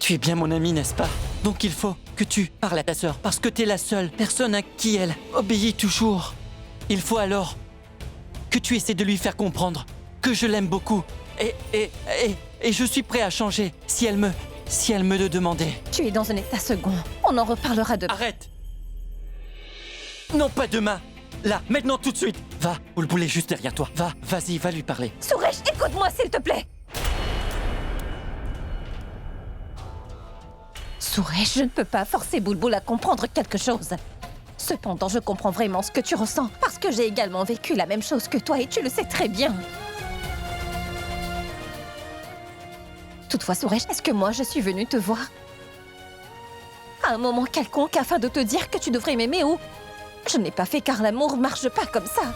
Tu es bien mon ami, n'est-ce pas? Donc il faut que tu parles à ta sœur, parce que t'es la seule personne à qui elle obéit toujours. Il faut alors que tu essaies de lui faire comprendre que je l'aime beaucoup. Et je suis prêt à changer si elle me le demandait. Tu es dans un état second. On en reparlera demain. Arrête! Non, pas demain! Là, maintenant, tout de suite! Va, Boulboul est juste derrière toi. Va, vas-y, va lui parler. Suresh, écoute-moi s'il te plaît. Suresh, je ne peux pas forcer Boulboul à comprendre quelque chose. Cependant, je comprends vraiment ce que tu ressens, parce que j'ai également vécu la même chose que toi et tu le sais très bien. Toutefois, Suresh, est-ce que moi je suis venue te voir à un moment quelconque afin de te dire que tu devrais m'aimer ou... Je n'ai pas fait car l'amour marche pas comme ça.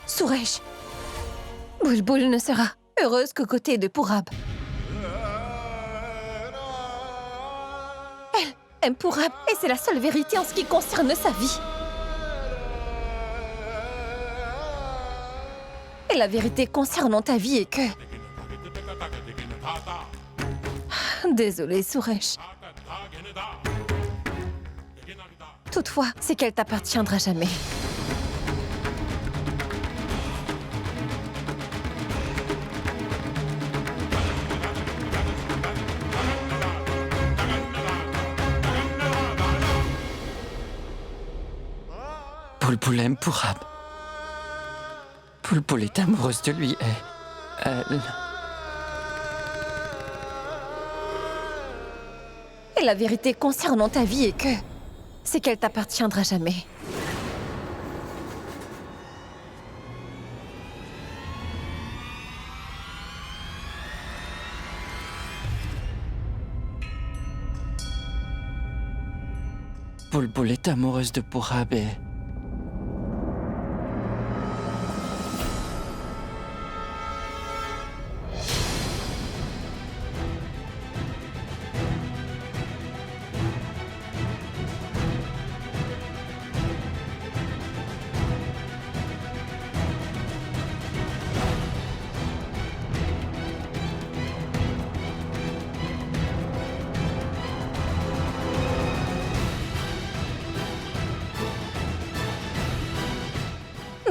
Suresh, Boulboul ne sera heureuse qu'aux côtés de Pourab. Elle aime Pourab et c'est la seule vérité en ce qui concerne sa vie. Et la vérité concernant ta vie est que... Désolée, Suresh. Toutefois, c'est qu'elle t'appartiendra jamais. Boulboul aime Pourab. Boulboul est amoureuse de lui et... elle... Et la vérité concernant ta vie est que... c'est qu'elle t'appartiendra jamais. Boulboul est amoureuse de Pourab et...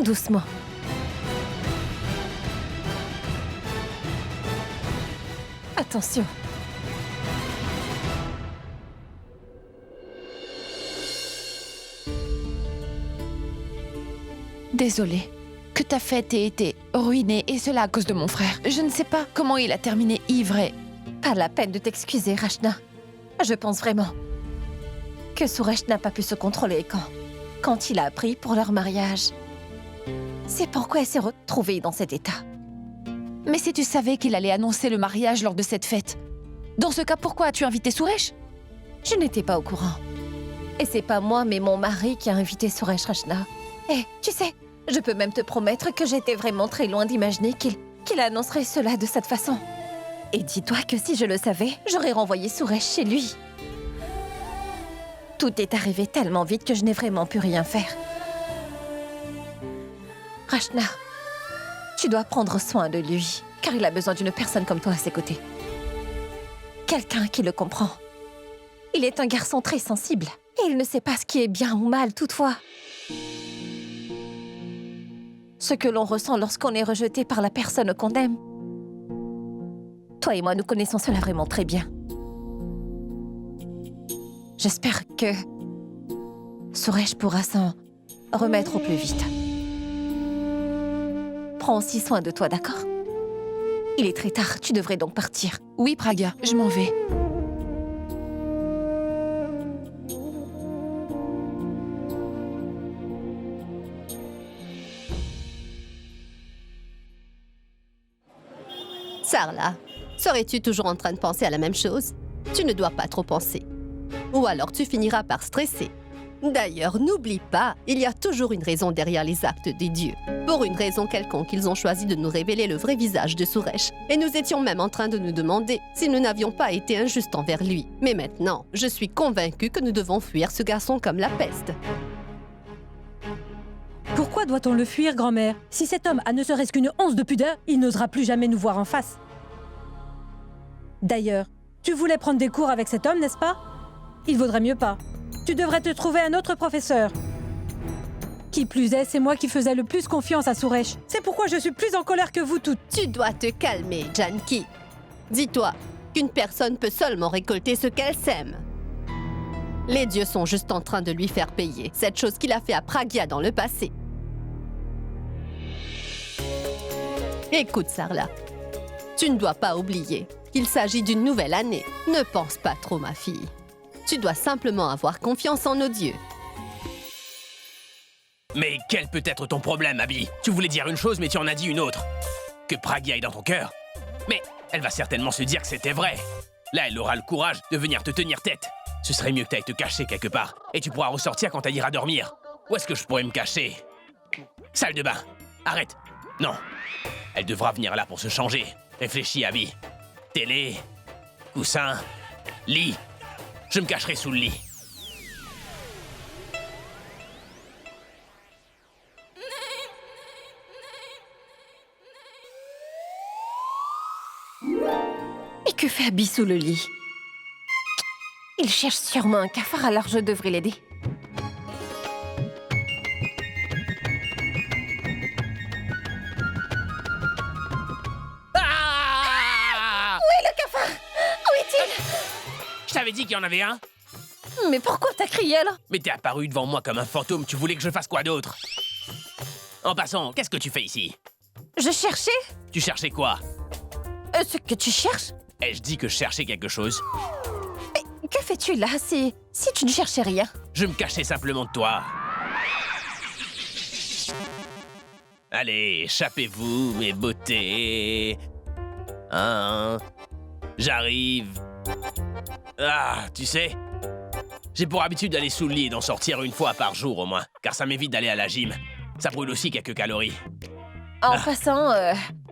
Doucement. Attention. Désolée que ta fête ait été ruinée et cela à cause de mon frère. Je ne sais pas comment il a terminé ivre et... Pas la peine de t'excuser, Rachna. Je pense vraiment que Suresh n'a pas pu se contrôler quand il a appris pour leur mariage. C'est pourquoi elle s'est retrouvée dans cet état. Mais si tu savais qu'il allait annoncer le mariage lors de cette fête, dans ce cas, pourquoi as-tu invité Suresh? Je n'étais pas au courant. Et c'est pas moi, mais mon mari qui a invité Suresh, Rachna. Et tu sais, je peux même te promettre que j'étais vraiment très loin d'imaginer qu'il annoncerait cela de cette façon. Et dis-toi que si je le savais, j'aurais renvoyé Suresh chez lui. Tout est arrivé tellement vite que je n'ai vraiment pu rien faire. Rachna, tu dois prendre soin de lui, car il a besoin d'une personne comme toi à ses côtés. Quelqu'un qui le comprend. Il est un garçon très sensible, et il ne sait pas ce qui est bien ou mal toutefois. Ce que l'on ressent lorsqu'on est rejeté par la personne qu'on aime. Toi et moi, nous connaissons cela vraiment très bien. J'espère que Suresh pourra s'en remettre au plus vite. Prends aussi soin de toi, d'accord? Il est très tard, tu devrais donc partir. Oui, Praga, je m'en vais. Sarla, serais-tu toujours en train de penser à la même chose? Tu ne dois pas trop penser. Ou alors tu finiras par stresser. D'ailleurs, n'oublie pas, il y a toujours une raison derrière les actes des dieux. Pour une raison quelconque, ils ont choisi de nous révéler le vrai visage de Suresh. Et nous étions même en train de nous demander si nous n'avions pas été injustes envers lui. Mais maintenant, je suis convaincue que nous devons fuir ce garçon comme la peste. Pourquoi doit-on le fuir, grand-mère? Si cet homme a ne serait-ce qu'une once de pudeur, il n'osera plus jamais nous voir en face. D'ailleurs, tu voulais prendre des cours avec cet homme, n'est-ce pas? Il vaudrait mieux pas. Tu devrais te trouver un autre professeur. Qui plus est, c'est moi qui faisais le plus confiance à Suresh. C'est pourquoi je suis plus en colère que vous toutes. Tu dois te calmer, Janki. Dis-toi qu'une personne peut seulement récolter ce qu'elle sème. Les dieux sont juste en train de lui faire payer cette chose qu'il a fait à Pragya dans le passé. Écoute, Sarla, tu ne dois pas oublier qu'il s'agit d'une nouvelle année. Ne pense pas trop, ma fille. Tu dois simplement avoir confiance en nos dieux. Mais quel peut être ton problème, Abby? Tu voulais dire une chose, mais tu en as dit une autre. Que Pragya est dans ton cœur. Mais elle va certainement se dire que c'était vrai. Là, elle aura le courage de venir te tenir tête. Ce serait mieux que t'ailles te cacher quelque part. Et tu pourras ressortir quand elle ira dormir. Où est-ce que je pourrais me cacher? Salle de bain. Arrête. Non. Elle devra venir là pour se changer. Réfléchis, Abby. Télé, coussin, lit. Je me cacherai sous le lit. Et que fait Abby sous le lit? Il cherche sûrement un cafard, alors je devrais l'aider. Ah! Où est le cafard? Où est-il? Je t'avais dit qu'il y en avait un. Mais pourquoi t'as crié alors? Mais t'es apparu devant moi comme un fantôme, tu voulais que je fasse quoi d'autre? En passant, qu'est-ce que tu fais ici? Je cherchais? Tu cherchais quoi? Ce que tu cherches? Ai-je dit que je cherchais quelque chose? Que fais-tu là si tu ne cherchais rien? Je me cachais simplement de toi. Allez, échappez-vous, mes beautés. Hein? J'arrive. Ah, tu sais, j'ai pour habitude d'aller sous le lit et d'en sortir une fois par jour au moins, car ça m'évite d'aller à la gym. Ça brûle aussi quelques calories. En passant,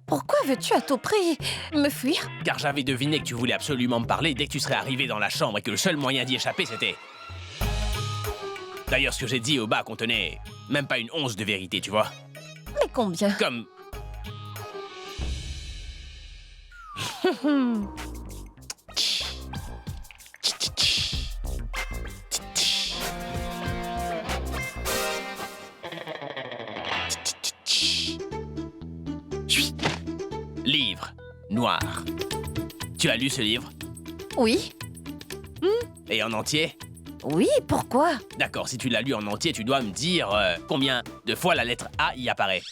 pourquoi veux-tu à tout prix me fuir? Car j'avais deviné que tu voulais absolument me parler dès que tu serais arrivé dans la chambre et que le seul moyen d'y échapper, c'était... D'ailleurs, ce que j'ai dit au bas contenait même pas une once de vérité, tu vois. Mais combien? Comme... Livre noir. Tu as lu ce livre? Oui. Et en entier? Oui, pourquoi? D'accord, si tu l'as lu en entier, tu dois me dire combien de fois la lettre A y apparaît.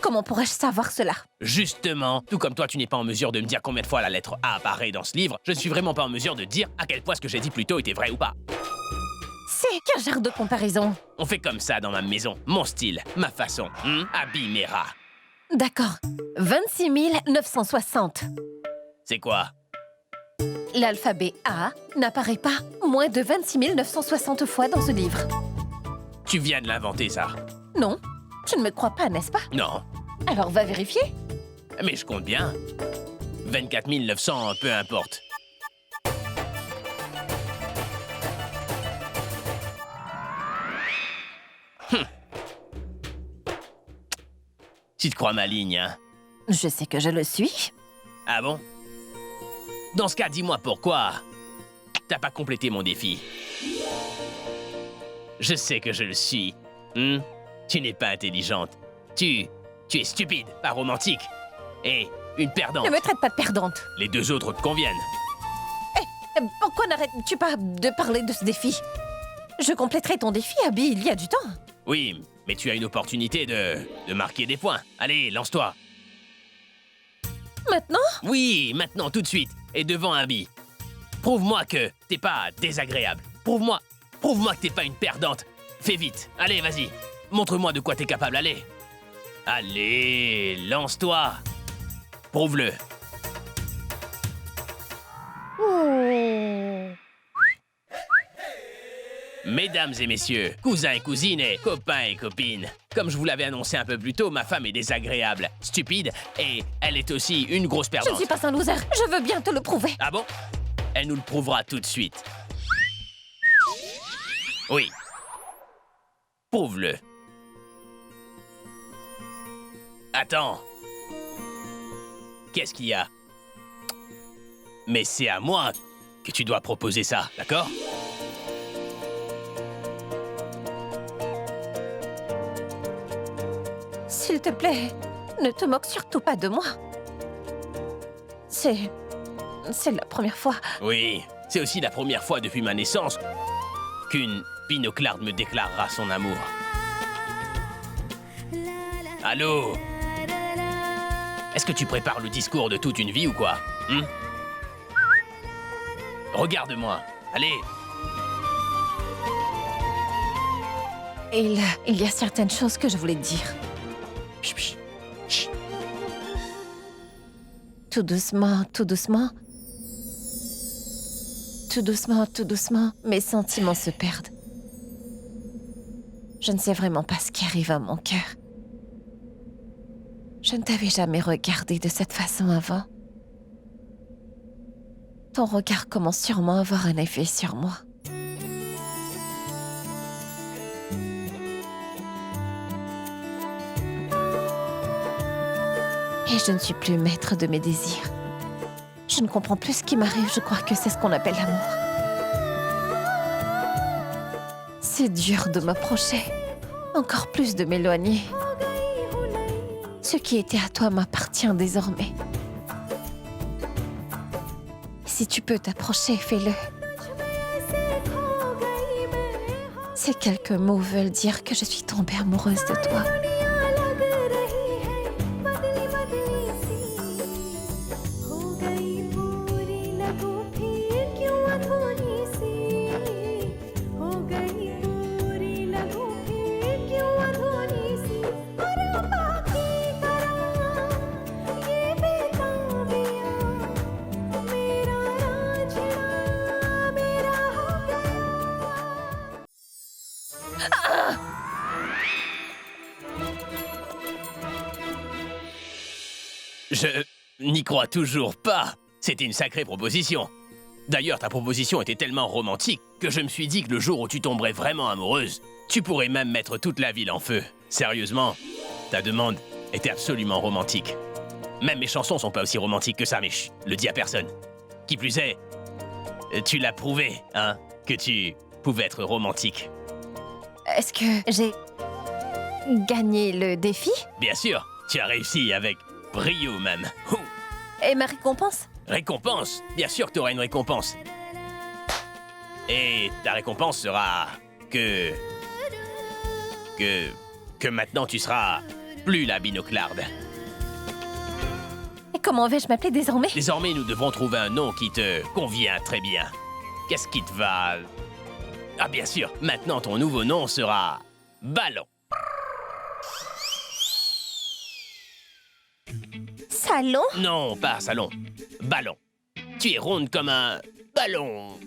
Comment pourrais-je savoir cela? Justement, tout comme toi, tu n'es pas en mesure de me dire combien de fois la lettre A apparaît dans ce livre, je ne suis vraiment pas en mesure de dire à quel point ce que j'ai dit plus tôt était vrai ou pas. C'est qu'un genre de comparaison. On fait comme ça dans ma maison, mon style, ma façon. Abby Mera. D'accord. 26 960. C'est quoi? L'alphabet A n'apparaît pas moins de 26 960 fois dans ce livre. Tu viens de l'inventer, ça? Non, tu ne me crois pas, n'est-ce pas? Non. Alors va vérifier. Mais je compte bien. 24 900, peu importe. Tu te crois maligne, hein? Je sais que je le suis. Ah bon? Dans ce cas, dis-moi pourquoi t'as pas complété mon défi. Je sais que je le suis. Tu n'es pas intelligente. Tu es stupide, pas romantique. Et une perdante. Ne me traite pas de perdante. Les deux autres te conviennent. Pourquoi n'arrêtes-tu pas de parler de ce défi? Je compléterai ton défi, Abby, il y a du temps. Oui, mais tu as une opportunité de marquer des points. Allez, lance-toi. Maintenant? Oui, maintenant, tout de suite. Et devant Abby. Prouve-moi que t'es pas désagréable. Prouve-moi que t'es pas une perdante. Fais vite. Allez, vas-y. Montre-moi de quoi t'es capable. Allez. Allez, lance-toi. Prouve-le. Mesdames et messieurs, cousins et cousines et copains et copines, comme je vous l'avais annoncé un peu plus tôt, ma femme est désagréable, stupide et elle est aussi une grosse Je perdante. ne suis pas un loser, je veux bien te le prouver. Ah bon? Elle nous le prouvera tout de suite. Oui. Prouve-le. Attends. Qu'est-ce qu'il y a? Mais c'est à moi que tu dois proposer ça, d'accord? S'il te plaît, ne te moque surtout pas de moi. C'est la première fois. Oui, c'est aussi la première fois depuis ma naissance qu'une binoclarde me déclarera son amour. Allô? Est-ce que tu prépares le discours de toute une vie ou quoi? Regarde-moi, allez. Il y a certaines choses que je voulais te dire. Chut, chut. Tout doucement, tout doucement. Tout doucement, tout doucement, mes sentiments se perdent. Je ne sais vraiment pas ce qui arrive à mon cœur. Je ne t'avais jamais regardé de cette façon avant. Ton regard commence sûrement à avoir un effet sur moi. Et je ne suis plus maître de mes désirs. Je ne comprends plus ce qui m'arrive, je crois que c'est ce qu'on appelle l'amour. C'est dur de m'approcher, encore plus de m'éloigner. Ce qui était à toi m'appartient désormais. Si tu peux t'approcher, fais-le. Ces quelques mots veulent dire que je suis tombée amoureuse de toi. Je n'y crois toujours pas. C'était une sacrée proposition. D'ailleurs, ta proposition était tellement romantique que je me suis dit que le jour où tu tomberais vraiment amoureuse, tu pourrais même mettre toute la ville en feu. Sérieusement, ta demande était absolument romantique. Même mes chansons sont pas aussi romantiques que ça, mais chut, le dis à personne. Qui plus est, tu l'as prouvé, hein, que tu pouvais être romantique. Est-ce que j'ai gagné le défi? Bien sûr, tu as réussi avec brio même. Ouh. Et ma récompense? Récompense? Bien sûr que tu auras une récompense. Et ta récompense sera que maintenant tu seras plus la binoclarde. Et comment vais-je m'appeler désormais? Désormais, nous devrons trouver un nom qui te convient très bien. Qu'est-ce qui te va... Ah bien sûr, maintenant ton nouveau nom sera... Ballon. Salon? Non, pas salon. Ballon. Tu es ronde comme un... ballon.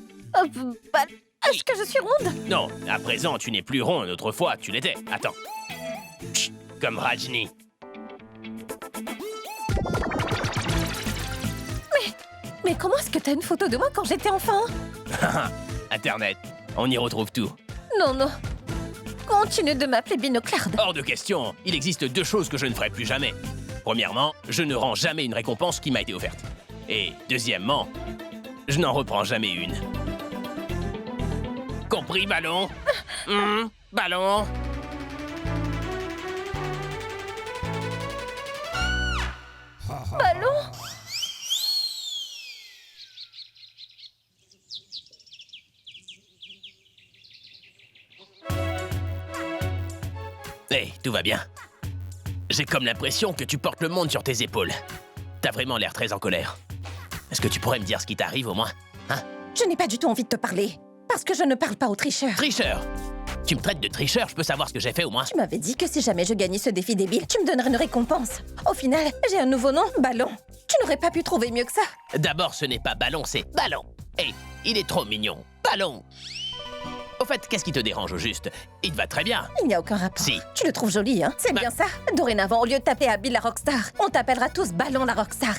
Est-ce que je suis ronde? Non, à présent, tu n'es plus ronde. Autrefois, tu l'étais. Attends. Chut, comme Rajni. Mais comment est-ce que t'as une photo de moi quand j'étais enfant? Internet, on y retrouve tout. Non, non. Continue de m'appeler binoclarde. Hors de question, il existe deux choses que je ne ferai plus jamais. Premièrement, je ne rends jamais une récompense qui m'a été offerte. Et deuxièmement, je n'en reprends jamais une. Compris, Ballon? Ballon? Ballon? Hey, tout va bien. J'ai comme l'impression que tu portes le monde sur tes épaules. T'as vraiment l'air très en colère. Est-ce que tu pourrais me dire ce qui t'arrive au moins? Hein? Je n'ai pas du tout envie de te parler. Parce que je ne parle pas aux tricheurs. Tricheur! Tu me traites de tricheur, je peux savoir ce que j'ai fait au moins? Tu m'avais dit que si jamais je gagnais ce défi débile, tu me donnerais une récompense. Au final, j'ai un nouveau nom, Ballon. Tu n'aurais pas pu trouver mieux que ça. D'abord, ce n'est pas Ballon, c'est Ballon. Hey, il est trop mignon. Ballon! Au fait, qu'est-ce qui te dérange au juste? Il te va très bien. Il n'y a aucun rapport. Si. Tu le trouves joli, hein? C'est Bah- bien ça. Dorénavant, au lieu de t'appeler Abby la rockstar, on t'appellera tous Ballon la rockstar.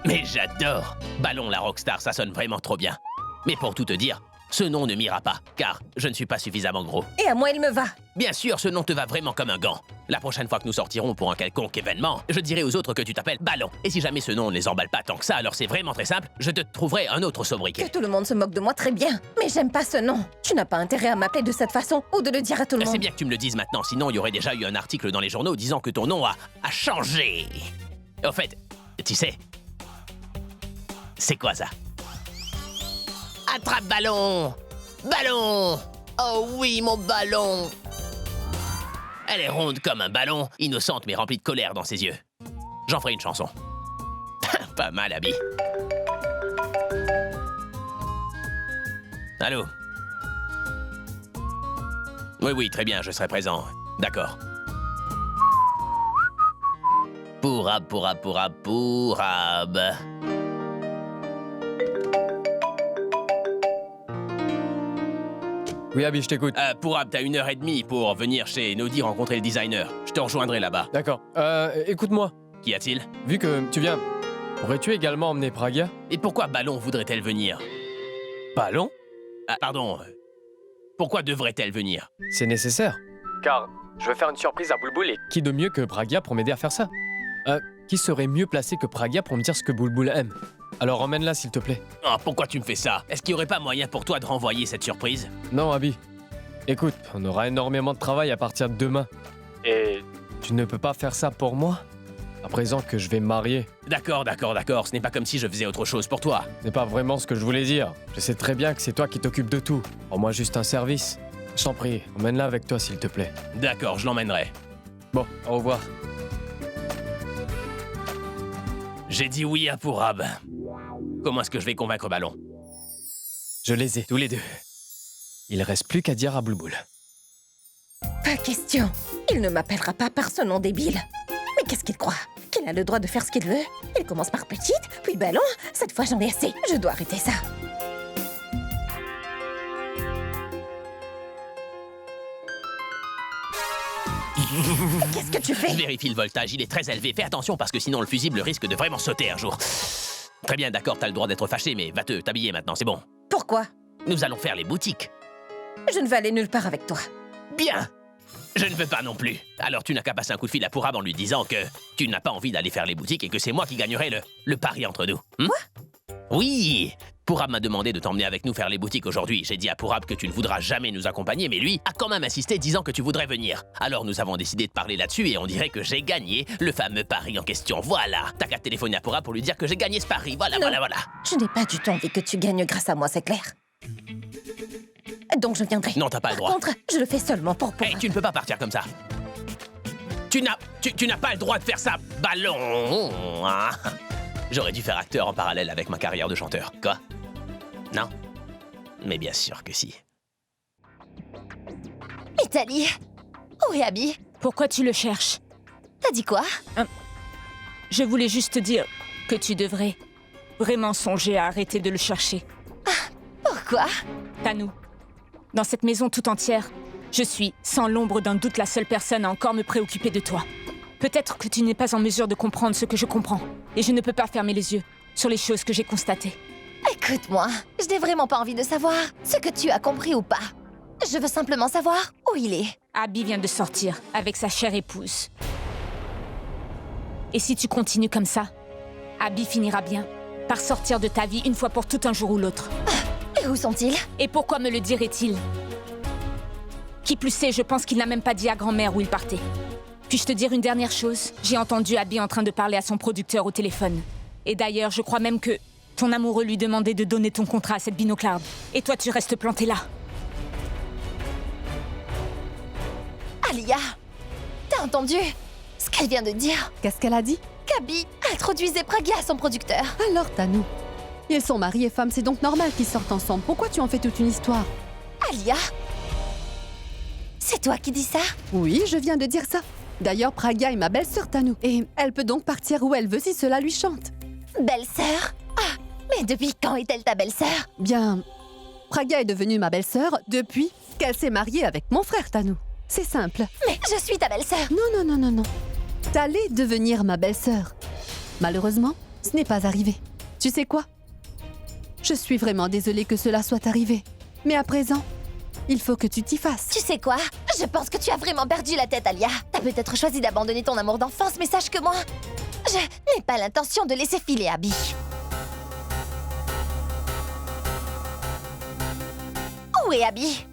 Mais j'adore! Ballon la rockstar, ça sonne vraiment trop bien. Mais pour tout te dire, Ce nom ne m'ira pas, car je ne suis pas suffisamment gros. Et à moi, il me va. Bien sûr, ce nom te va vraiment comme un gant. La prochaine fois que nous sortirons pour un quelconque événement, je dirai aux autres que tu t'appelles Ballon. Et si jamais ce nom ne les emballe pas tant que ça, alors c'est vraiment très simple, je te trouverai un autre sobriquet. Que tout le monde se moque de moi, très bien. Mais j'aime pas ce nom. Tu n'as pas intérêt à m'appeler de cette façon ou de le dire à tout le monde. C'est bien que tu me le dises maintenant, sinon il y aurait déjà eu un article dans les journaux disant que ton nom a changé. Au fait, tu sais, c'est quoi ça? Attrape ballon! Ballon! Oh oui, mon ballon! Elle est ronde comme un ballon, innocente mais remplie de colère dans ses yeux. J'en ferai une chanson. Pas mal, Abby. Allô? Oui, très bien, je serai présent. D'accord. Pourab. Oui, Abby, je t'écoute. Pourab, t'as 1h30 pour venir chez Noddy rencontrer le designer. Je te rejoindrai là-bas. D'accord. Écoute-moi. Qu'y a-t-il? Vu que tu viens, pourrais-tu également emmener Pragia? Et pourquoi Ballon voudrait-elle venir? Ballon? Pardon. Pourquoi devrait-elle venir? C'est nécessaire. Car je veux faire une surprise à Boulboul et qui de mieux que Pragia pour m'aider à faire ça? Qui serait mieux placé que Pragia pour me dire ce que Boulboul aime? Alors emmène-la s'il te plaît. Oh, pourquoi tu me fais ça? Est-ce qu'il y aurait pas moyen pour toi de renvoyer cette surprise? Non, Abby. Écoute, on aura énormément de travail à partir de demain. Et tu ne peux pas faire ça pour moi? À présent que je vais me marier. D'accord. Ce n'est pas comme si je faisais autre chose pour toi. Ce n'est pas vraiment ce que je voulais dire. Je sais très bien que c'est toi qui t'occupes de tout. Rends-moi juste un service. Je t'en prie, emmène-la avec toi s'il te plaît. D'accord, je l'emmènerai. Bon, au revoir. J'ai dit oui à Pourab. Comment est-ce que je vais convaincre Ballon? Je les ai, tous les deux. Il reste plus qu'à dire à Boulboul. Pas question. Il ne m'appellera pas par ce nom débile. Mais qu'est-ce qu'il croit? Qu'il a le droit de faire ce qu'il veut? Il commence par petite, puis ballon. Cette fois, j'en ai assez. Je dois arrêter ça. Qu'est-ce que tu fais? Je vérifie le voltage, il est très élevé. Fais attention parce que sinon le fusible risque de vraiment sauter un jour. Très bien, d'accord, t'as le droit d'être fâché, mais va t'habiller maintenant, c'est bon. Pourquoi? Nous allons faire les boutiques. Je ne vais aller nulle part avec toi. Bien! Je ne veux pas non plus. Alors tu n'as qu'à passer un coup de fil à Pourab en lui disant que tu n'as pas envie d'aller faire les boutiques et que c'est moi qui gagnerai le pari entre nous. Quoi? Oui! Pourab m'a demandé de t'emmener avec nous faire les boutiques aujourd'hui. J'ai dit à Pourab que tu ne voudras jamais nous accompagner, mais lui a quand même insisté disant que tu voudrais venir. Alors nous avons décidé de parler là-dessus et on dirait que j'ai gagné le fameux pari en question. Voilà! T'as qu'à téléphoner à Pourab pour lui dire que j'ai gagné ce pari. Voilà. Je n'ai pas du tout envie que tu gagnes grâce à moi, c'est clair. Donc je viendrai. Non, t'as pas le droit. Par contre, je le fais seulement pour Hey, tu ne peux pas partir comme ça. Tu n'as pas le droit de faire ça, Ballon. Ah. J'aurais dû faire acteur en parallèle avec ma carrière de chanteur. Quoi? Non? Mais bien sûr que si. Italie, où est Abby? Pourquoi tu le cherches? T'as dit quoi? Je voulais juste te dire que tu devrais vraiment songer à arrêter de le chercher. Pourquoi? Tanou, dans cette maison tout entière, je suis, sans l'ombre d'un doute, la seule personne à encore me préoccuper de toi. Peut-être que tu n'es pas en mesure de comprendre ce que je comprends, et je ne peux pas fermer les yeux sur les choses que j'ai constatées. Écoute-moi, je n'ai vraiment pas envie de savoir ce que tu as compris ou pas. Je veux simplement savoir où il est. Abby vient de sortir avec sa chère épouse. Et si tu continues comme ça, Abby finira bien par sortir de ta vie une fois pour tout un jour ou l'autre. Et où sont-ils? Et pourquoi me le dirait-il? Qui plus est, je pense qu'il n'a même pas dit à grand-mère où il partait. Puis-je te dire une dernière chose? J'ai entendu Abby en train de parler à son producteur au téléphone. Et d'ailleurs, je crois même que ton amoureux lui demandait de donner ton contrat à cette binoclarde. Et toi, tu restes planté là. Alia, t'as entendu ce qu'elle vient de dire? Qu'est-ce qu'elle a dit? Qu'Abby introduisait Pragia à son producteur. Alors, Tanou, ils sont mari et femme, c'est donc normal qu'ils sortent ensemble. Pourquoi tu en fais toute une histoire? Alia, c'est toi qui dis ça? Oui, je viens de dire ça. D'ailleurs, Pragia est ma belle-sœur, Tanou. Et elle peut donc partir où elle veut si cela lui chante. Belle-sœur? Ah, mais depuis quand est-elle ta belle-sœur? Bien, Pragia est devenue ma belle-sœur depuis qu'elle s'est mariée avec mon frère, Tanou. C'est simple. Mais je suis ta belle-sœur. Non. T'allais devenir ma belle-sœur. Malheureusement, ce n'est pas arrivé. Tu sais quoi? Je suis vraiment désolée que cela soit arrivé. Mais à présent, il faut que tu t'y fasses. Tu sais quoi? Je pense que tu as vraiment perdu la tête, Alia. T'as peut-être choisi d'abandonner ton amour d'enfance, mais sache que moi, je n'ai pas l'intention de laisser filer Abby. Où est Abby?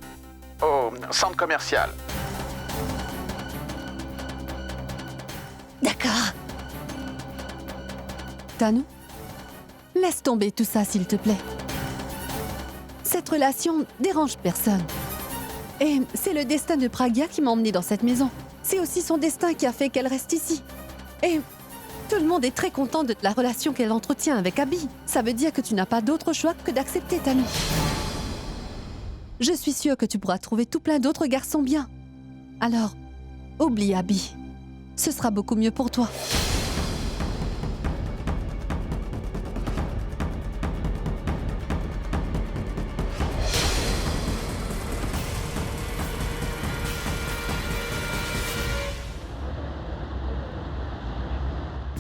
Au centre commercial. D'accord. Tanu, laisse tomber tout ça, s'il te plaît. Cette relation dérange personne. Et c'est le destin de Pragya qui m'a emmenée dans cette maison. C'est aussi son destin qui a fait qu'elle reste ici. Et tout le monde est très content de la relation qu'elle entretient avec Abby. Ça veut dire que tu n'as pas d'autre choix que d'accepter, Tanu. Je suis sûre que tu pourras trouver tout plein d'autres garçons bien. Alors, oublie Abby. Ce sera beaucoup mieux pour toi.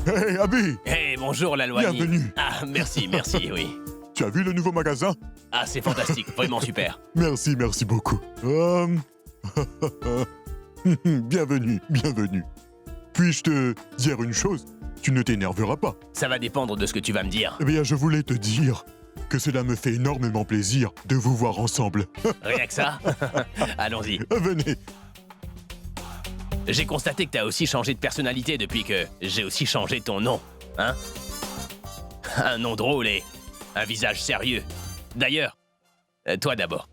Hey, Abby! Hey, bonjour la Loanie. Bienvenue. Ah, merci, oui. Tu as vu le nouveau magasin? Ah, c'est fantastique, vraiment super. Merci beaucoup. Bienvenue. Puis-je te dire une chose? Tu ne t'énerveras pas. Ça va dépendre de ce que tu vas me dire. Eh bien, je voulais te dire que cela me fait énormément plaisir de vous voir ensemble. Rien que ça. Allons-y. Venez. J'ai constaté que t'as aussi changé de personnalité depuis que j'ai aussi changé ton nom, hein? Un nom drôle et un visage sérieux. D'ailleurs, toi d'abord.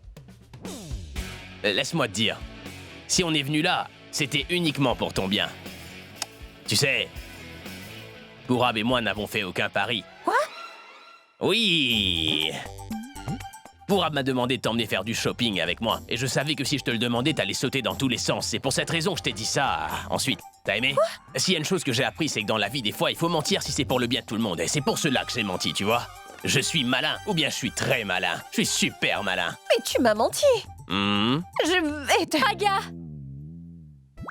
Laisse-moi te dire, si on est venu là, c'était uniquement pour ton bien. Tu sais, Purab et moi n'avons fait aucun pari. Quoi? Oui! Purab m'a demandé de t'emmener faire du shopping avec moi, et je savais que si je te le demandais, t'allais sauter dans tous les sens. C'est pour cette raison que je t'ai dit ça. Ensuite, t'as aimé? S'il y a une chose que j'ai appris, c'est que dans la vie, des fois, il faut mentir si c'est pour le bien de tout le monde, et c'est pour cela que j'ai menti, tu vois? Je suis malin, ou bien je suis très malin. Je suis super malin. Mais tu m'as menti. Je vais te... Pragya!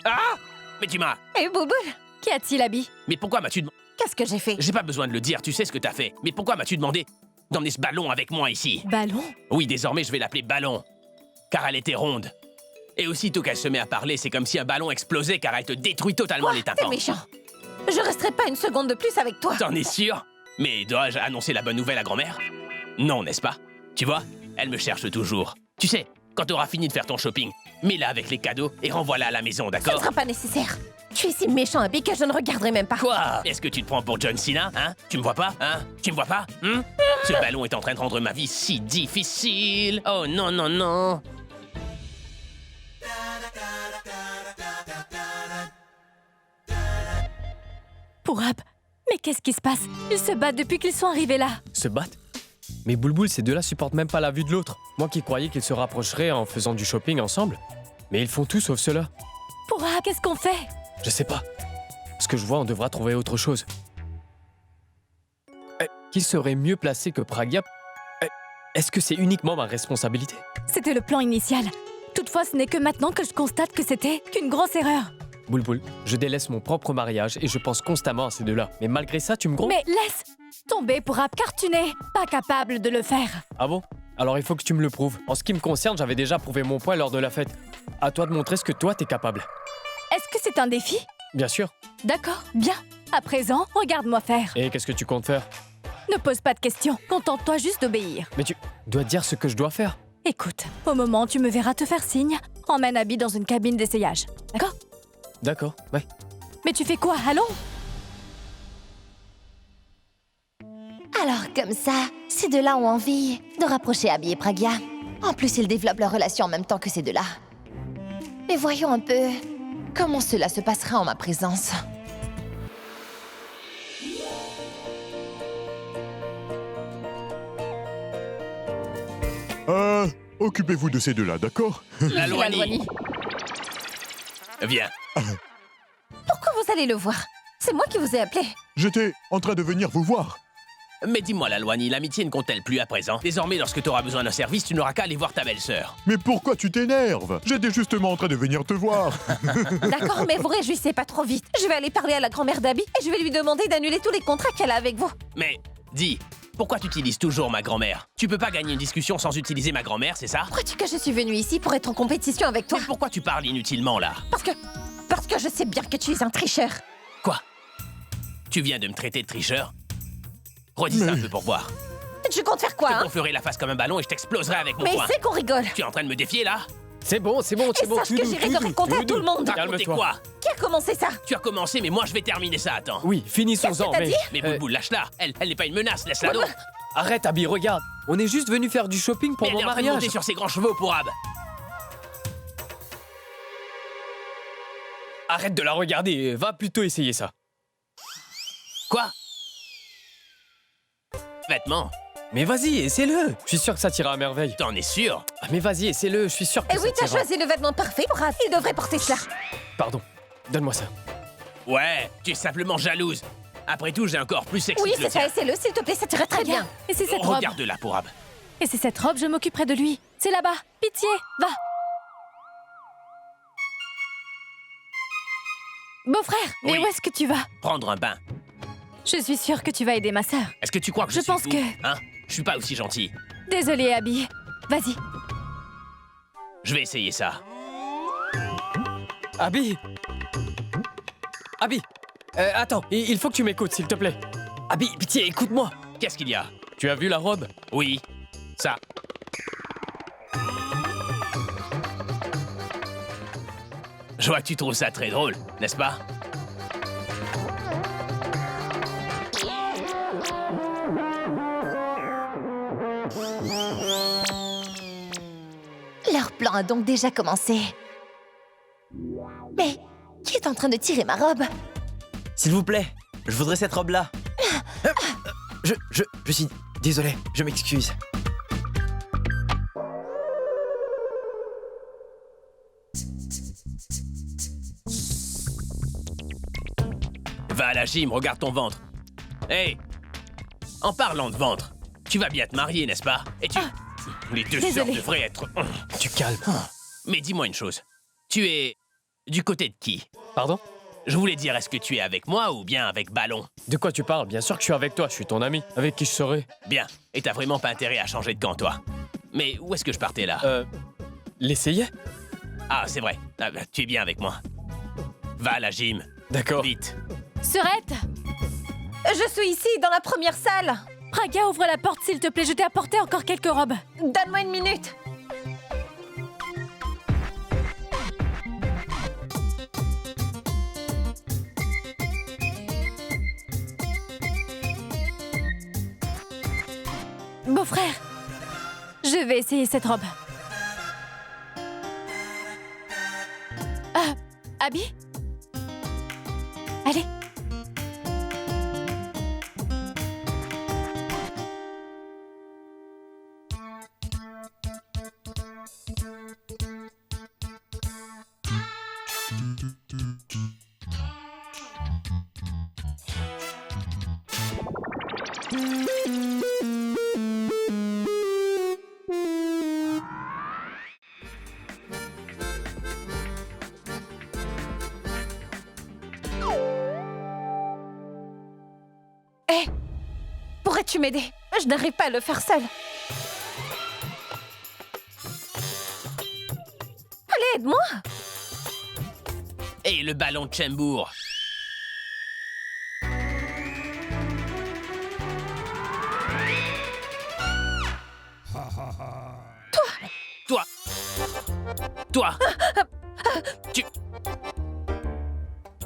Ah! Mais tu m'as... Et Bouboule, qu'y a-t-il, Abby? Mais pourquoi m'as-tu demandé... Qu'est-ce que j'ai fait? J'ai pas besoin de le dire, tu sais ce que t'as fait. Mais pourquoi m'as-tu demandé d'emmener ce ballon avec moi ici? Ballon? Oui, désormais, je vais l'appeler Ballon. Car elle était ronde. Et aussitôt qu'elle se met à parler, c'est comme si un ballon explosait car elle te détruit totalement les T'es tympans. méchant. Je resterai pas une seconde de plus avec toi. T'en es sûr? Mais dois-je annoncer la bonne nouvelle à grand-mère? Non, n'est-ce pas? Tu vois, elle me cherche toujours. Tu sais, quand t'auras fini de faire ton shopping, mets-la avec les cadeaux et renvoie-la à la maison, Ce ne d'accord? sera pas nécessaire. Tu es si méchant, Abby, que je ne regarderai même pas. Quoi? Est-ce que tu te prends pour John Cena, hein? Tu me vois pas, hein? Tu me vois pas, Ce ballon est en train de rendre ma vie si difficile. Oh non, non, non. Purab, mais qu'est-ce qui se passe? Ils se battent depuis qu'ils sont arrivés là. Se battent? Mais Bulbul, ces deux-là supportent même pas la vue de l'autre. Moi qui croyais qu'ils se rapprocheraient en faisant du shopping ensemble. Mais ils font tout sauf cela. Purab, qu'est-ce qu'on fait? Je sais pas. Ce que je vois, on devra trouver autre chose. Qui serait mieux placé que Pragya? Est-ce que c'est uniquement ma responsabilité? C'était le plan initial. Toutefois, ce n'est que maintenant que je constate que c'était qu'une grosse erreur. Bulbul, je délaisse mon propre mariage et je pense constamment à ces deux-là. Mais malgré ça, tu me grondes? Mais laisse tomber, Purab, car tu n'es pas capable de le faire. Ah bon? Alors il faut que tu me le prouves. En ce qui me concerne, j'avais déjà prouvé mon point lors de la fête. À toi de montrer ce que toi t'es capable. Est-ce que c'est un défi? Bien sûr. D'accord, bien. À présent, regarde-moi faire. Et qu'est-ce que tu comptes faire? Ne pose pas de questions. Contente-toi juste d'obéir. Mais tu dois dire ce que je dois faire. Écoute, au moment où tu me verras te faire signe, emmène Abby dans une cabine d'essayage. D'accord? D'accord, ouais. Mais tu fais quoi? Allons! Alors, comme ça, ces deux-là ont envie de rapprocher Abby et Pragya. En plus, ils développent leur relation en même temps que ces deux-là. Mais voyons un peu comment cela se passera en ma présence. Occupez-vous de ces deux-là, d'accord? La Loanie. Loanie. Viens. Pourquoi vous allez le voir? C'est moi qui vous ai appelé. J'étais en train de venir vous voir. Mais dis-moi, la Loanie, l'amitié ne compte-t-elle plus à présent? Désormais, lorsque tu auras besoin d'un service, tu n'auras qu'à aller voir ta belle-sœur. Mais pourquoi tu t'énerves? J'étais justement en train de venir te voir. D'accord, mais vous réjouissez pas trop vite. Je vais aller parler à la grand-mère d'Abby et je vais lui demander d'annuler tous les contrats qu'elle a avec vous. Mais, dis, Pourquoi tu utilises toujours ma grand-mère? Tu peux pas gagner une discussion sans utiliser ma grand-mère, c'est ça? Crois-tu que je suis venue ici pour être en compétition avec toi? Mais pourquoi tu parles inutilement, là? Parce que je sais bien que tu es un tricheur. Quoi? Tu viens de me traiter de tricheur? Redis ça un peu pour voir. Tu comptes faire quoi, Je te hein? gonflerai la face comme un ballon et je t'exploserai avec mon Mais poing. c'est qu'on rigole. Tu es en train de me défier, là? C'est bon, Et sache que j'irai te raconter à tout le monde. Raconter quoi? Qui a commencé ça? Tu as commencé, mais moi je vais terminer ça, attends. Oui, finissons-en, Qu'est-ce que t'as dit? Mais Boulboul, lâche-la. Elle n'est pas une menace, laisse-la donc. Arrête, Abby, regarde. On est juste venu faire du shopping pour Mais elle mon est en train de mariage. monter sur ses grands chevaux pour Ab. Arrête de la regarder, va plutôt essayer ça. Quoi? Vêtements? Mais vas-y, essaie-le. Je suis sûr que ça t'ira à merveille. T'en es sûr? Ah, mais vas-y, essaie-le, je suis sûr que Eh ça oui, t'as t'ira. choisi le vêtement parfait pour Ab. Il devrait porter cela. Pardon, donne-moi ça. Ouais, tu es simplement jalouse. Après tout, j'ai encore plus sexy Oui, que le c'est ça, tien. essaie-le, s'il te plaît, ça t'irait très bien. Et c'est cette robe. Regarde-la pour Ab. Et c'est cette robe, je m'occuperai de lui. C'est là-bas. Pitié, va. Beau-frère, mais Oui. où est-ce que tu vas? Prendre un bain. Je suis sûre que tu vas aider ma sœur. Est-ce que tu crois que je Je suis pense fou, que- Hein? Je suis pas aussi gentil. Désolée, Abby. Vas-y. Je vais essayer ça. Abby Abby attends, il faut que tu m'écoutes, s'il te plaît. Abby, pitié, écoute-moi. Qu'est-ce qu'il y a? Tu as vu la robe? Oui, ça. Je vois que tu trouves ça très drôle, n'est-ce pas? Leur plan a donc déjà commencé. Mais qui est en train de tirer ma robe? S'il vous plaît, je voudrais cette robe-là. Je suis désolé, je m'excuse. Va à la gym, regarde ton ventre. Hey! En parlant de ventre, tu vas bien te marier, n'est-ce pas? Et tu... Les deux sœurs désolée. devraient être... Tu calmes. Mais dis-moi une chose. Tu es... du côté de qui? Pardon? Je voulais dire, est-ce que tu es avec moi ou bien avec Ballon? De quoi tu parles? Bien sûr que je suis avec toi, je suis ton ami. Avec qui je serai? Bien. Et t'as vraiment pas intérêt à changer de camp, toi. Mais où est-ce que je partais, là? L'essayer? Ah, c'est vrai. Ah, bah, tu es bien avec moi. Va à la gym. D'accord. Vite. Sœurette, Je suis ici, dans la première salle. Praga, ouvre la porte, s'il te plaît. Je t'ai apporté encore quelques robes. Donne-moi une minute. Beau-frère, je vais essayer cette robe. Ah, Abby? Allez. Hé, pourrais-tu m'aider? Je n'arrive pas à le faire seule. Allez, aide-moi. Et le ballon de Chembourg. Toi Tu...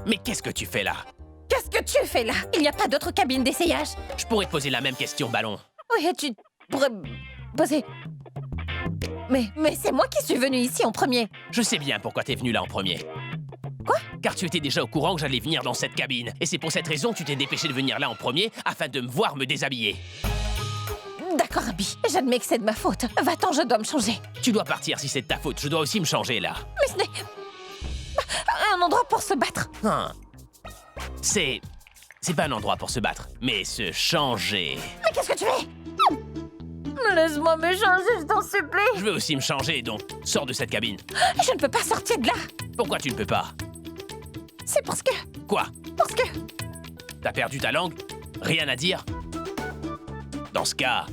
Mais qu'est-ce que tu fais là? Qu'est-ce que tu fais là? Il n'y a pas d'autre cabine d'essayage? Je pourrais te poser la même question, Ballon. Oui, tu pourrais poser... Mais c'est moi qui suis venue ici en premier. Je sais bien pourquoi t'es venu là en premier. Quoi? Car tu étais déjà au courant que j'allais venir dans cette cabine. Et c'est pour cette raison que tu t'es dépêché de venir là en premier afin de me voir me déshabiller. D'accord, Abby. J'admets que c'est de ma faute. Va-t'en, je dois me changer. Tu dois partir si c'est de ta faute. Je dois aussi me changer là. Mais ce n'est... un endroit pour se battre. Hein. C'est pas un endroit pour se battre, mais se changer. Mais qu'est-ce que tu fais? Laisse-moi me changer, je t'en supplie. Je veux aussi me changer, donc sors de cette cabine. Je ne peux pas sortir de là. Pourquoi tu ne peux pas? C'est parce que... Quoi? Parce que... T'as perdu ta langue? Rien à dire? Dans ce cas,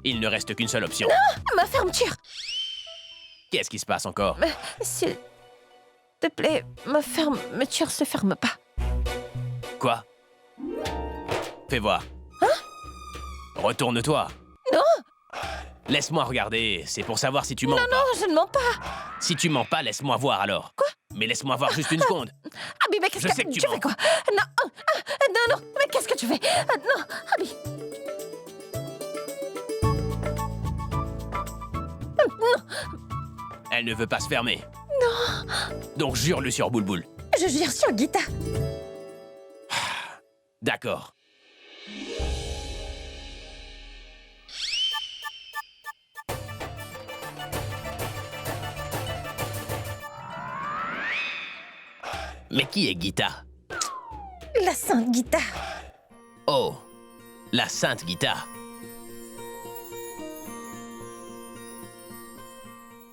il ne reste qu'une seule option. Ma fermeture. Qu'est-ce qui se passe encore? S'il te plaît, ma fermeture se ferme pas. Quoi? Fais voir. Retourne-toi. Non! Laisse-moi regarder, c'est pour savoir si tu mens ou pas. Non, je ne mens pas. Si tu mens pas, laisse-moi voir alors. Quoi? Mais laisse-moi voir juste une seconde. Abby, mais qu'est-ce Je sais que tu tu mens. fais quoi? Non, mais qu'est-ce que tu fais? Non, Abby. Elle ne veut pas se fermer. Non. Donc jure-le sur Boulboul. Je jure sur Gita. D'accord. Mais qui est Gita? La sainte Gita. Oh, la sainte Gita.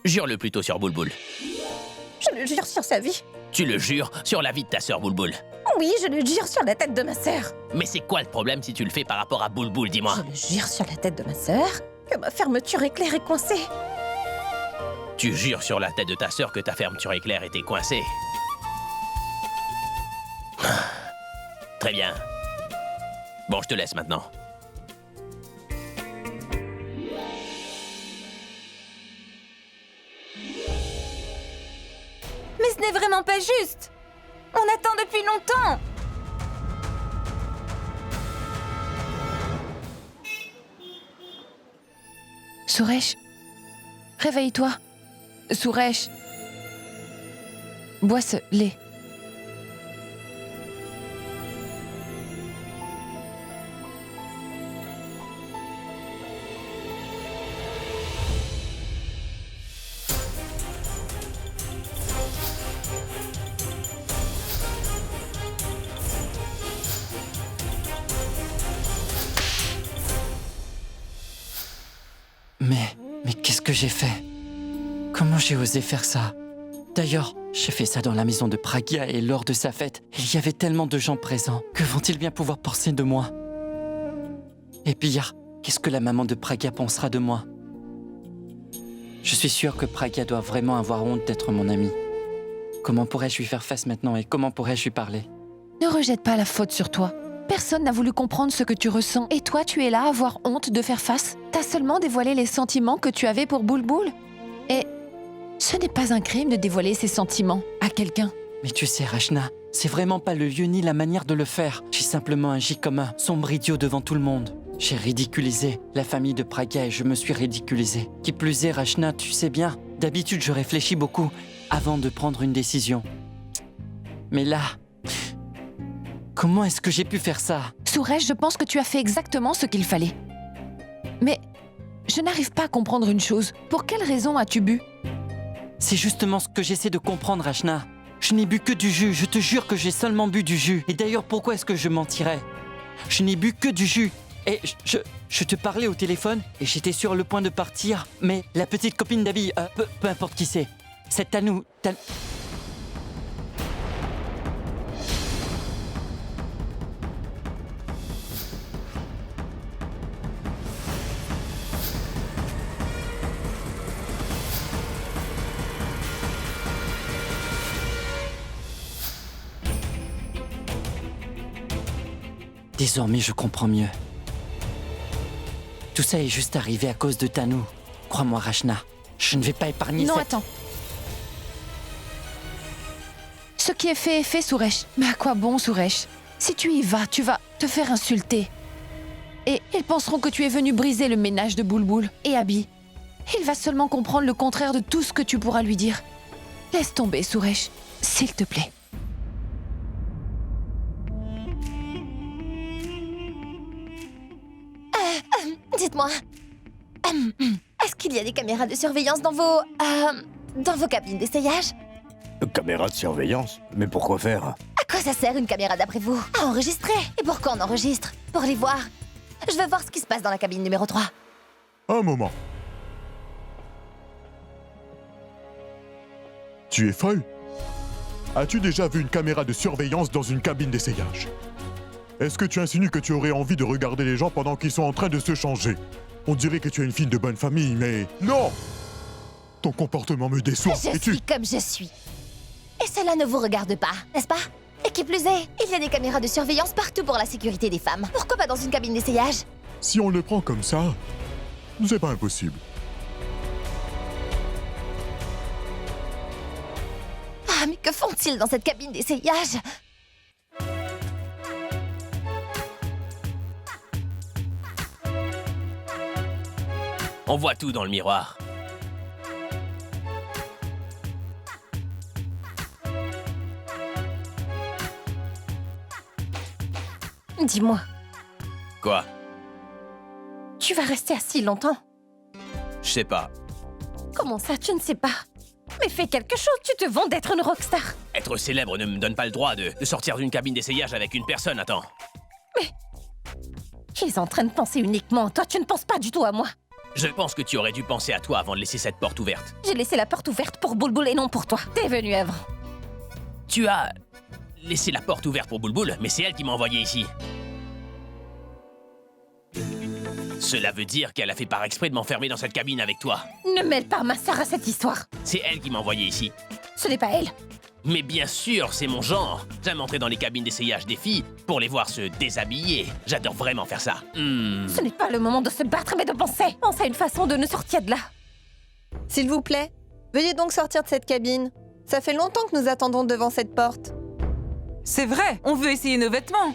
Jure-le plutôt sur Boulboul. Je le jure sur sa vie. Tu le jures sur la vie de ta sœur Boulboul. Oui, je le jure sur la tête de ma sœur. Mais c'est quoi le problème si tu le fais par rapport à Boulboul, dis-moi? Je le jure sur la tête de ma sœur que ma fermeture éclair est coincée. Tu jures sur la tête de ta sœur que ta fermeture éclair était coincée. Très bien. Bon, je te laisse maintenant. Mais ce n'est vraiment pas juste. On attend depuis longtemps. Suresh, réveille-toi. Suresh, bois ce lait. Mais qu'est-ce que j'ai fait? Comment j'ai osé faire ça? D'ailleurs, j'ai fait ça dans la maison de Pragya et lors de sa fête, il y avait tellement de gens présents. Que vont-ils bien pouvoir penser de moi? Et pire, qu'est-ce que la maman de Pragya pensera de moi? Je suis sûr que Pragya doit vraiment avoir honte d'être mon ami. Comment pourrais-je lui faire face maintenant et comment pourrais-je lui parler? Ne rejette pas la faute sur toi. Personne n'a voulu comprendre ce que tu ressens. Et toi, tu es là à avoir honte de faire face? T'as seulement dévoilé les sentiments que tu avais pour Boulboul. Et ce n'est pas un crime de dévoiler ses sentiments à quelqu'un. Mais tu sais, Rachna, c'est vraiment pas le lieu ni la manière de le faire. J'ai simplement agi comme un sombre idiot devant tout le monde. J'ai ridiculisé la famille de Pragya et je me suis ridiculisé. Qui plus est, Rachna, tu sais bien, d'habitude je réfléchis beaucoup avant de prendre une décision. Mais là, comment est-ce que j'ai pu faire ça? Suresh, je pense que tu as fait exactement ce qu'il fallait. Mais je n'arrive pas à comprendre une chose. Pour quelle raison as-tu bu? C'est justement ce que j'essaie de comprendre, Rachna. Je n'ai bu que du jus, je te jure que j'ai seulement bu du jus. Et d'ailleurs, pourquoi est-ce que je mentirais? Je n'ai bu que du jus. Et je te parlais au téléphone et j'étais sur le point de partir. Mais la petite copine d'Abby, peu importe qui c'est Tanou... Désormais, je comprends mieux. Tout ça est juste arrivé à cause de Tanou. Crois-moi, Rachna, je ne vais pas épargner Non, cette... attends. Ce qui est fait, Suresh. Mais à quoi bon, Suresh? Si tu y vas, tu vas te faire insulter. Et ils penseront que tu es venu briser le ménage de Boulboul et Abby. Il va seulement comprendre le contraire de tout ce que tu pourras lui dire. Laisse tomber, Suresh, s'il te plaît. Dites-moi, est-ce qu'il y a des caméras de surveillance dans vos cabines d'essayage? Caméra de surveillance? Mais pourquoi faire? À quoi ça sert une caméra d'après vous? À enregistrer. Et pourquoi on enregistre? Pour les voir. Je veux voir ce qui se passe dans la cabine numéro 3. Un moment. Tu es folle? As-tu déjà vu une caméra de surveillance dans une cabine d'essayage? Est-ce que tu insinues que tu aurais envie de regarder les gens pendant qu'ils sont en train de se changer? On dirait que tu es une fille de bonne famille, mais... Non! Ton comportement me déçoit. Je Et tu... suis comme je suis. Et cela ne vous regarde pas, n'est-ce pas? Et qui plus est, il y a des caméras de surveillance partout pour la sécurité des femmes. Pourquoi pas dans une cabine d'essayage? Si on le prend comme ça, c'est pas impossible. Ah, mais que font-ils dans cette cabine d'essayage? On voit tout dans le miroir. Dis-moi, Quoi? tu vas rester assis longtemps? Je sais pas. Comment ça, tu ne sais pas? Mais fais quelque chose, tu te vends d'être une rockstar. Être célèbre ne me donne pas le droit de sortir d'une cabine d'essayage avec une personne, attends. Ils sont en train de penser uniquement à toi, tu ne penses pas du tout à moi. Je pense que tu aurais dû penser à toi avant de laisser cette porte ouverte. J'ai laissé la porte ouverte pour Boulboul et non pour toi. T'es venu avant. Tu as laissé la porte ouverte pour Boulboul, mais c'est elle qui m'a envoyé ici. Cela veut dire qu'elle a fait par exprès de m'enfermer dans cette cabine avec toi. Ne mêle pas ma sœur à cette histoire. C'est elle qui m'a envoyé ici. Ce n'est pas elle. Mais bien sûr, c'est mon genre. J'aime entrer dans les cabines d'essayage des filles pour les voir se déshabiller. J'adore vraiment faire ça. Ce n'est pas le moment de se battre, mais de penser. Pense à une façon de nous sortir de là. S'il vous plaît, veuillez donc sortir de cette cabine. Ça fait longtemps que nous attendons devant cette porte. C'est vrai, on veut essayer nos vêtements.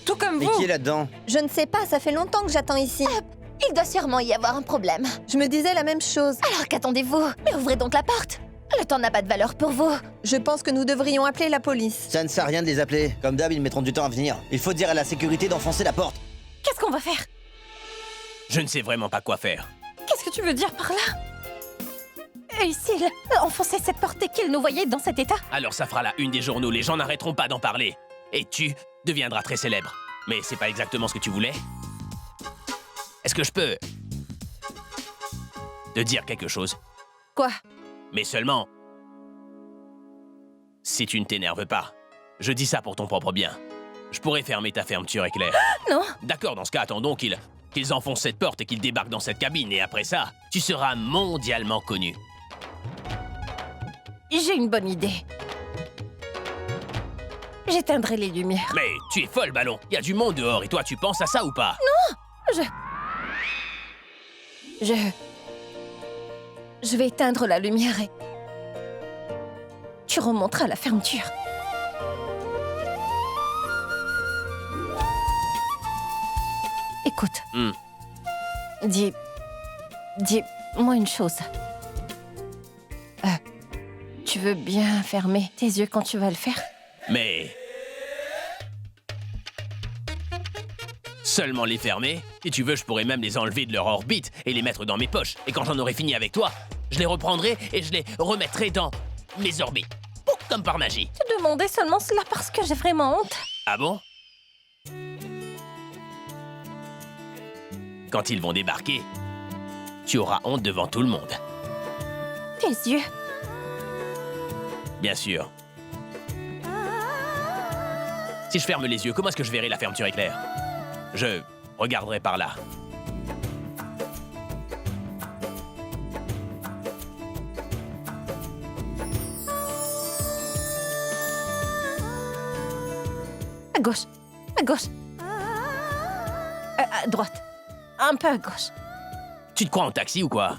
Tout comme Mais vous. qui est là-dedans? Je ne sais pas, ça fait longtemps que j'attends ici. Il doit sûrement y avoir un problème. Je me disais la même chose. Alors qu'attendez-vous? Mais ouvrez donc la porte. Le temps n'a pas de valeur pour vous. Je pense que nous devrions appeler la police. Ça ne sert à rien de les appeler. Comme d'hab, ils mettront du temps à venir. Il faut dire à la sécurité d'enfoncer la porte. Qu'est-ce qu'on va faire? Je ne sais vraiment pas quoi faire. Qu'est-ce que tu veux dire par là? Et s'il enfonçait cette porte et qu'il nous voyait dans cet état? Alors ça fera la une des journaux, les gens n'arrêteront pas d'en parler. Et tu deviendras très célèbre. Mais c'est pas exactement ce que tu voulais? Est-ce que je peux te dire quelque chose? Quoi? Mais seulement si tu ne t'énerves pas. Je dis ça pour ton propre bien. Je pourrais fermer ta fermeture éclair. Non. D'accord, dans ce cas, attendons qu'ils enfoncent cette porte et qu'ils débarquent dans cette cabine. Et après ça, tu seras mondialement connu. J'ai une bonne idée. J'éteindrai les lumières. Mais tu es folle, Ballon. Il y a du monde dehors et toi, tu penses à ça ou pas? Non. Je vais éteindre la lumière et... tu remonteras la fermeture. Écoute. Dis-moi une chose. Tu veux bien fermer tes yeux quand tu vas le faire? Mais... seulement les fermer? Si tu veux, je pourrais même les enlever de leur orbite et les mettre dans mes poches. Et quand j'en aurai fini avec toi, je les reprendrai et je les remettrai dans mes orbites. Oh, comme par magie. Tu demandais seulement cela parce que j'ai vraiment honte. Ah bon? Quand ils vont débarquer, tu auras honte devant tout le monde. Tes yeux. Bien sûr. Si je ferme les yeux, comment est-ce que je verrai la fermeture éclair? Je regarderai par là. À gauche. À gauche. À droite. Un peu à gauche. Tu te crois en taxi ou quoi?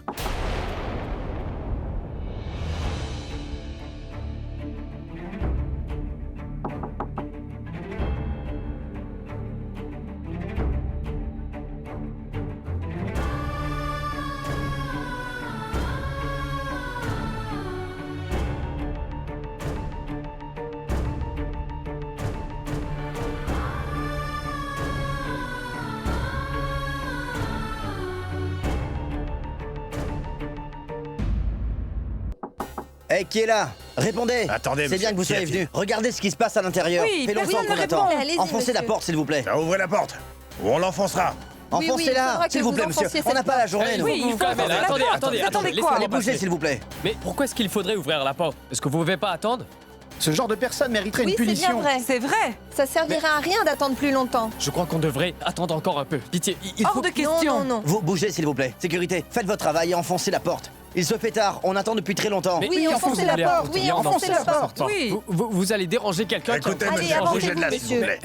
Hey, qui est là? Répondez! Attendez, c'est bien que vous soyez venus. Regardez ce qui se passe à l'intérieur. Oui, Fait longtemps personne qu'on ne attend. répond. Allez-y, Enfoncez la monsieur. porte, s'il vous plaît. Ouvrez la porte, ou on l'enfoncera. Oui, il Enfoncez-la, faudra s'il que vous vous plaît, monsieur. enfonciez On n'a cette pas la journée, nous. Oui, il faut calmez, ouvrir la attendez, porte. attendez, Attendez laissez- quoi? Allez, bougez, s'il vous plaît. Mais pourquoi est-ce qu'il faudrait ouvrir la porte? Est-ce que vous pouvez pas attendre? Ce genre de personne mériterait Oui, une c'est punition. bien vrai. C'est vrai. Ça servira à rien d'attendre plus longtemps. Je crois qu'on devrait attendre encore un peu. Pitié, il faut... Hors de question. Non, non, non. Vous bougez, s'il vous plaît. Sécurité, faites votre travail et enfoncez la porte. Il se fait tard, on attend depuis très longtemps. Mais- Oui, enfoncez la porte. Oui, enfoncez la porte. Oui. Vous allez déranger quelqu'un qui... Écoutez, Allez, monsieur, avancez-vous, bougez de là, s'il vous monsieur. plaît.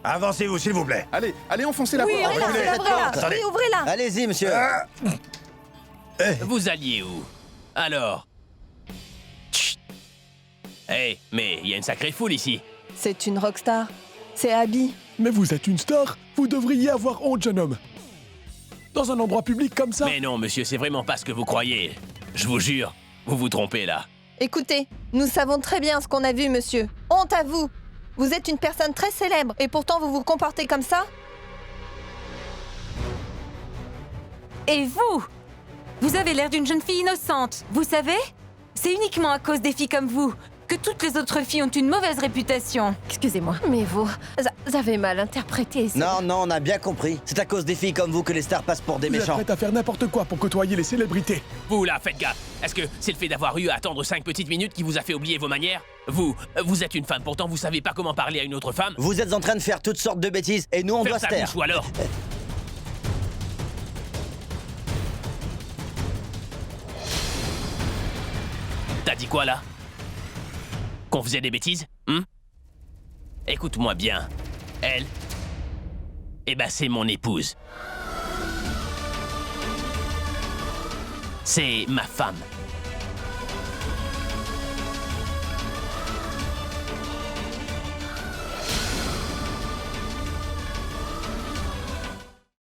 Avancez-vous, s'il vous plaît. Allez, enfoncez la Oui, porte. ouvrez-la, ouvrez-la. Attendez. Oui, ouvrez-la. Allez-y, monsieur. Vous alliez où? Alors? Chut. Hey, mais il y a une sacrée foule ici. C'est une rockstar. C'est Abby. Mais vous êtes une star. Vous devriez avoir honte, jeune homme. Dans un endroit public comme ça. Mais non, monsieur, c'est vraiment pas ce que vous croyez. Je vous jure, vous vous trompez là. Écoutez, nous savons très bien ce qu'on a vu, monsieur. Honte à vous. Vous êtes une personne très célèbre et pourtant vous vous comportez comme ça? Et vous? Vous avez l'air d'une jeune fille innocente, vous savez? C'est uniquement à cause des filles comme vous que toutes les autres filles ont une mauvaise réputation. Excusez-moi, mais vous avez mal interprété. Non, non, on a bien compris. C'est à cause des filles comme vous que les stars passent pour des Vous êtes méchants. prête à faire n'importe quoi pour côtoyer les célébrités. Vous là, faites gaffe. Est-ce que c'est le fait d'avoir eu à attendre 5 petites minutes qui vous a fait oublier vos manières? Vous êtes une femme, pourtant vous savez pas comment parler à une autre femme? Vous êtes en train de faire toutes sortes de bêtises et nous on doit Ferme se ta taire. bouche ou alors? T'as dit quoi là? Qu'on faisait des bêtises? Écoute-moi bien. Elle, eh ben c'est mon épouse. C'est ma femme.